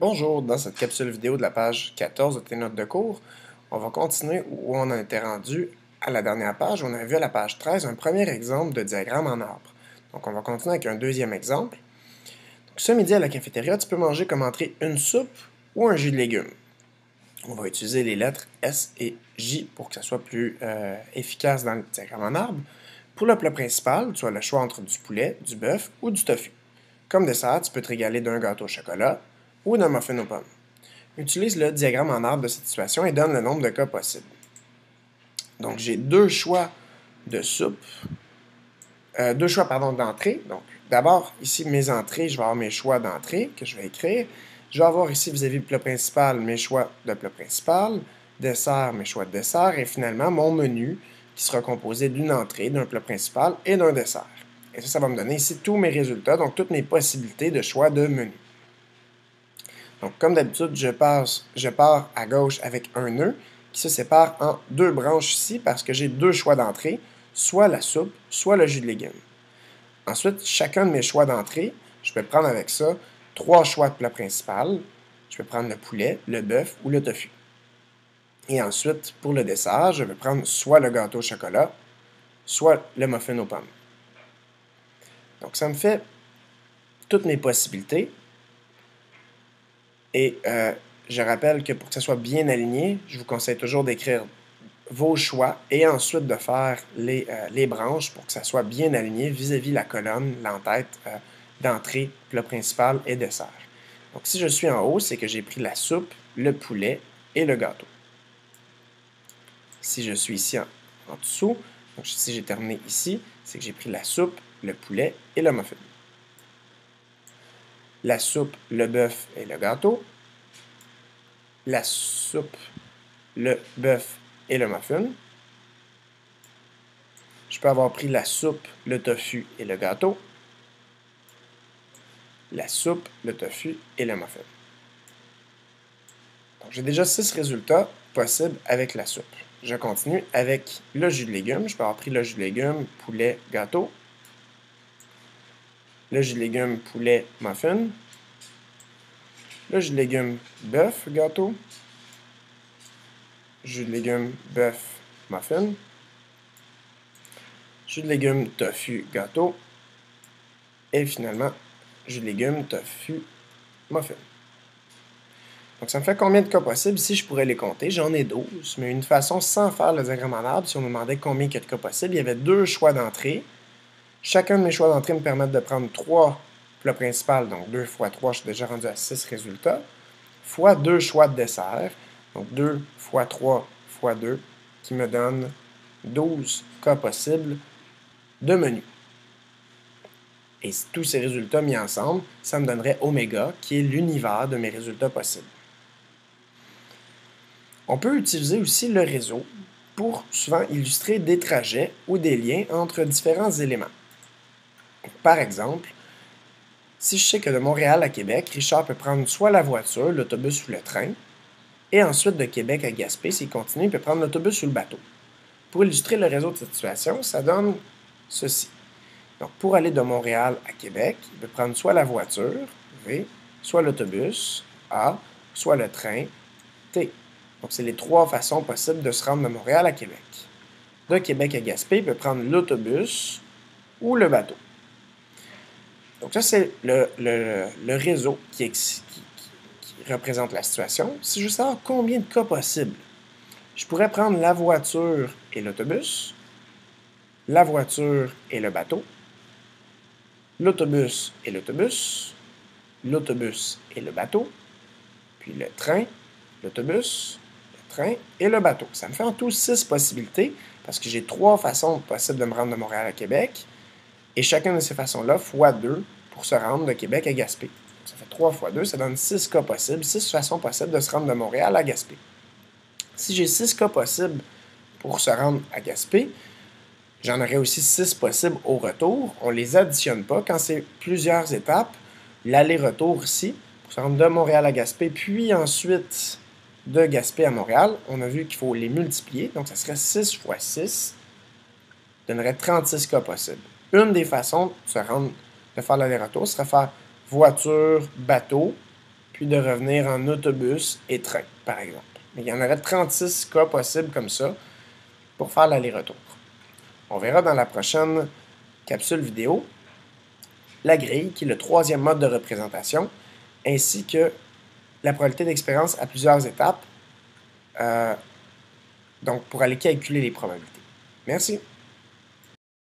Bonjour, dans cette capsule vidéo de la page 14 de tes notes de cours, on va continuer où on en était rendu à la dernière page. On a vu à la page 13 un premier exemple de diagramme en arbre. Donc on va continuer avec un deuxième exemple. Donc, ce midi à la cafétéria, tu peux manger comme entrée une soupe ou un jus de légumes. On va utiliser les lettres S et J pour que ça soit plus efficace dans le diagramme en arbre. Pour le plat principal, tu as le choix entre du poulet, du bœuf ou du tofu. Comme dessert, tu peux te régaler d'un gâteau au chocolat ou d'un muffin aux pommes. Utilise le diagramme en arbre de cette situation et donne le nombre de cas possibles. Donc, j'ai deux choix de soupe, deux choix d'entrée. Donc, d'abord, ici, mes entrées, je vais avoir mes choix d'entrée que je vais écrire. Je vais avoir ici, vis-à-vis du plat principal, mes choix de plat principal, dessert, mes choix de dessert, et finalement, mon menu qui sera composé d'une entrée, d'un plat principal et d'un dessert. Et ça va me donner ici tous mes résultats, donc toutes mes possibilités de choix de menu. Donc, comme d'habitude, je pars à gauche avec un nœud qui se sépare en deux branches ici parce que j'ai deux choix d'entrée, soit la soupe, soit le jus de légumes. Ensuite, chacun de mes choix d'entrée, je peux prendre avec ça trois choix de plat principal. Je peux prendre le poulet, le bœuf ou le tofu. Et ensuite, pour le dessert, je vais prendre soit le gâteau au chocolat, soit le muffin aux pommes. Donc, ça me fait toutes mes possibilités. Et je rappelle que pour que ça soit bien aligné, je vous conseille toujours d'écrire vos choix et ensuite de faire les branches pour que ça soit bien aligné vis-à-vis la colonne, l'entête d'entrée, plat principal et dessert. Donc si je suis en haut, c'est que j'ai pris la soupe, le poulet et le gâteau. Si je suis ici en dessous, donc si j'ai terminé ici, c'est que j'ai pris la soupe, le poulet et le muffin. La soupe, le bœuf et le gâteau. La soupe, le bœuf et le muffin. Je peux avoir pris la soupe, le tofu et le gâteau. La soupe, le tofu et le muffin. Donc, j'ai déjà 6 résultats possibles avec la soupe. Je continue avec le jus de légumes. Je peux avoir pris le jus de légumes, poulet, gâteau. Le jus de légumes, poulet, muffin. Le jus de légumes, bœuf, gâteau. Jus de légumes, bœuf, muffin. Jus de légumes, tofu, gâteau. Et finalement, jus de légumes, tofu, muffin. Donc, ça me fait combien de cas possibles? Ici, je pourrais les compter. J'en ai 12, mais une façon sans faire le diagramme en arbre, si on me demandait combien il y a de cas possibles, il y avait deux choix d'entrée. Chacun de mes choix d'entrée me permet de prendre 3 plats principaux, donc 2 fois 3, je suis déjà rendu à 6 résultats, fois 2 choix de dessert, donc 2 fois 3 fois 2, qui me donne 12 cas possibles de menu. Et tous ces résultats mis ensemble, ça me donnerait oméga, qui est l'univers de mes résultats possibles. On peut utiliser aussi le réseau pour souvent illustrer des trajets ou des liens entre différents éléments. Par exemple, si je sais que de Montréal à Québec, Richard peut prendre soit la voiture, l'autobus ou le train, et ensuite de Québec à Gaspé, s'il continue, il peut prendre l'autobus ou le bateau. Pour illustrer le réseau de cette situation, ça donne ceci. Donc, pour aller de Montréal à Québec, il peut prendre soit la voiture, V, soit l'autobus, A, soit le train, T. Donc, c'est les trois façons possibles de se rendre de Montréal à Québec. De Québec à Gaspé, il peut prendre l'autobus ou le bateau. Donc, ça, c'est le réseau qui représente la situation. Si je veux savoir combien de cas possibles, je pourrais prendre la voiture et l'autobus, la voiture et le bateau, l'autobus et l'autobus, l'autobus et le bateau, puis le train, l'autobus, le train et le bateau. Ça me fait en tout 6 possibilités parce que j'ai 3 façons possibles de me rendre de Montréal à Québec et chacune de ces façons-là fois 2 pour se rendre de Québec à Gaspé. Donc, ça fait 3 fois 2, ça donne 6 cas possibles, 6 façons possibles de se rendre de Montréal à Gaspé. Si j'ai 6 cas possibles pour se rendre à Gaspé, j'en aurais aussi 6 possibles au retour. On ne les additionne pas. Quand c'est plusieurs étapes, l'aller-retour ici, pour se rendre de Montréal à Gaspé, puis ensuite de Gaspé à Montréal, on a vu qu'il faut les multiplier. Donc, ça serait 6 fois 6, donnerait 36 cas possibles. Une des façons de faire l'aller-retour serait faire voiture, bateau, puis de revenir en autobus et train, par exemple. Mais il y en aurait 36 cas possibles comme ça pour faire l'aller-retour. On verra dans la prochaine capsule vidéo la grille, qui est le troisième mode de représentation, ainsi que la probabilité d'expérience à plusieurs étapes, donc pour aller calculer les probabilités. Merci.